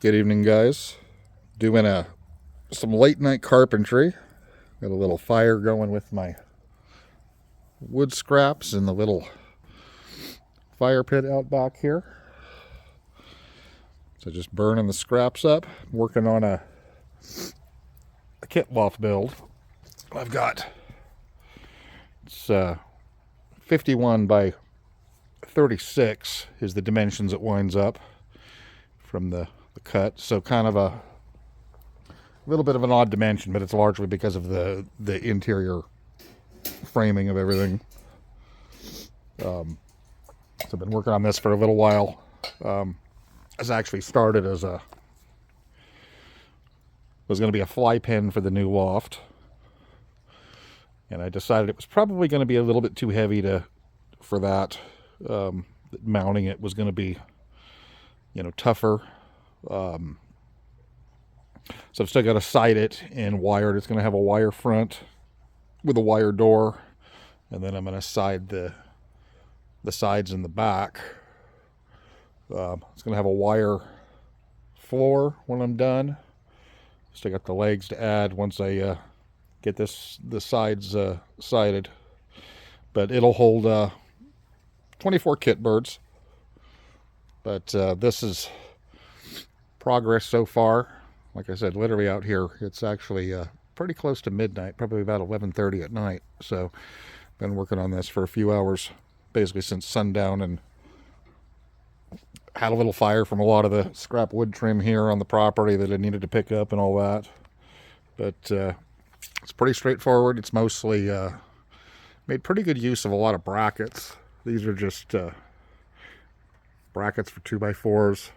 Good evening, guys. Doing some late night carpentry. Got a little fire going with my wood scraps in the little fire pit out back here. So just burning the scraps up. Working on a kit loft build. I've got it's 51 by 36 is the dimensions it winds up from the cut. So kind of a little bit of an odd dimension, but it's largely because of the interior framing of everything. So I've been working on this for a little while. This actually started as was going to be a fly pen for the new loft, and I decided it was probably going to be a little bit too heavy for that. Mounting it was going to be, tougher. So I've still got to side it and wire it. It's going to have a wire front with a wire door, and then I'm going to side the sides in the back. It's going to have a wire floor when I'm done. Still got the legs to add once I get the sides sided, but it'll hold 24 kit birds. But this is progress so far. Like I said, literally out here, it's actually pretty close to midnight, probably about 11:30 at night. So been working on this for a few hours, basically since sundown, and had a little fire from a lot of the scrap wood trim here on the property that I needed to pick up and all that. But it's pretty straightforward. It's mostly made pretty good use of a lot of brackets. These are just brackets for 2x4s.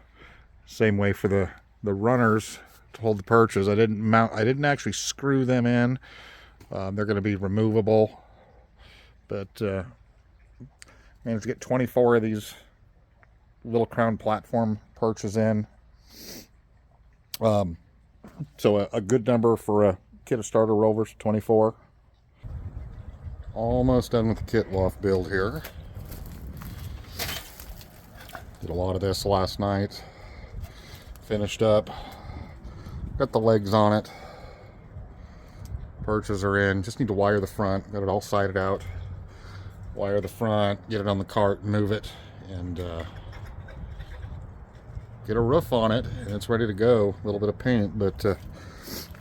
Same way for the runners to hold the perches. I didn't actually screw them in. They're going to be removable, but managed to get 24 of these little crown platform perches in. So a good number for a kit of starter rovers, 24. Almost done with the kit loft build here. Did a lot of this last night. Finished up. Got the legs on it. Perches are in. Just need to wire the front. Got it all sided out. Wire the front, get it on the cart, move it, and get a roof on it, and it's ready to go. A little bit of paint, but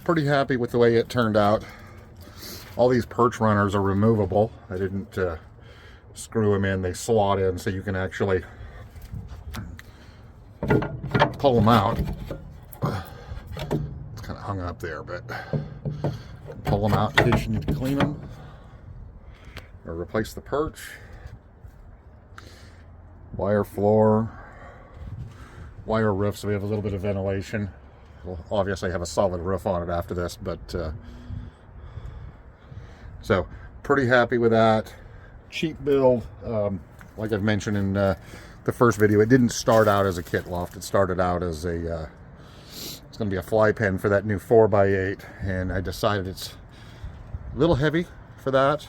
pretty happy with the way it turned out. All these perch runners are removable. I didn't screw them in. They slot in, so you can actually pull them out. It's kind of hung up there, but pull them out in case you need to clean them or replace the perch. Wire floor, wire roof, so we have a little bit of ventilation. We'll obviously have a solid roof on it after this, but so pretty happy with that. Cheap build. Like I've mentioned in the first video, it didn't start out as a kit loft. It started out as it's going to be a fly pen for that new 4x8, and I decided it's a little heavy for that.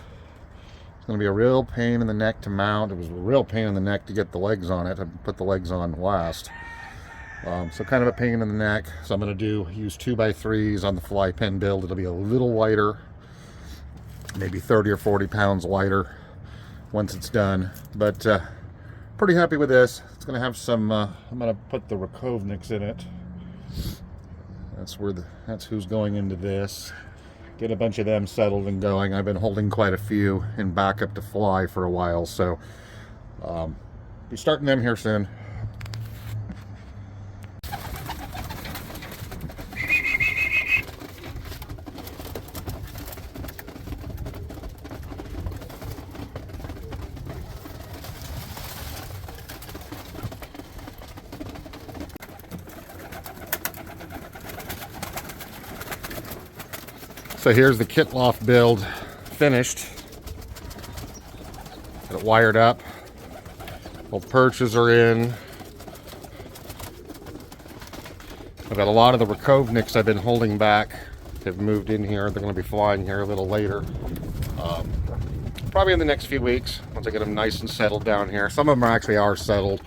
It's going to be a real pain in the neck to mount. It was a real pain in the neck to get the legs on it. I put the legs on last. So kind of a pain in the neck. So I'm going to use 2x3s on the fly pen build. It'll be a little lighter, maybe 30 or 40 pounds lighter once it's done. But pretty happy with this. It's going to have some, I'm going to put the Rakovniks in it. That's who's going into this. Get a bunch of them settled and going. I've been holding quite a few in backup to fly for a while, so be starting them here soon. So here's the kit loft build finished. Got it wired up. All the perches are in. I've got a lot of the Rakovniks I've been holding back. Have moved in here. They're going to be flying here a little later. Probably in the next few weeks, once I get them nice and settled down here. Some of them actually are settled,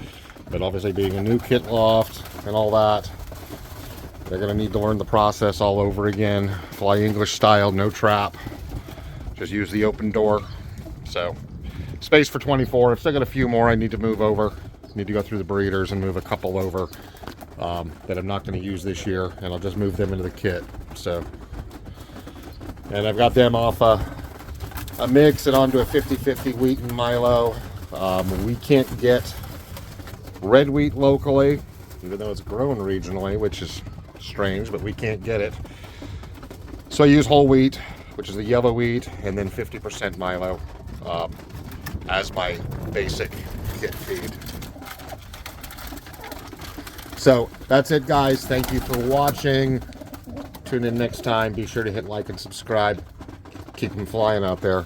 but obviously being a new kit loft and all that, They're going to need to learn the process all over again. Fly English style, no trap. Just use the open door. So, space for 24. I've still got a few more I need to move over. Need to go through the breeders and move a couple over that I'm not going to use this year. And I'll just move them into the kit. So, and I've got them off a mix and onto a 50-50 wheat and Milo. We can't get red wheat locally, even though it's grown regionally, which is strange, but we can't get it. So I use whole wheat, which is the yellow wheat, and then 50% Milo as my basic kit feed. So that's it, guys. Thank you for watching. Tune in next time. Be sure to hit like and subscribe. Keep them flying out there.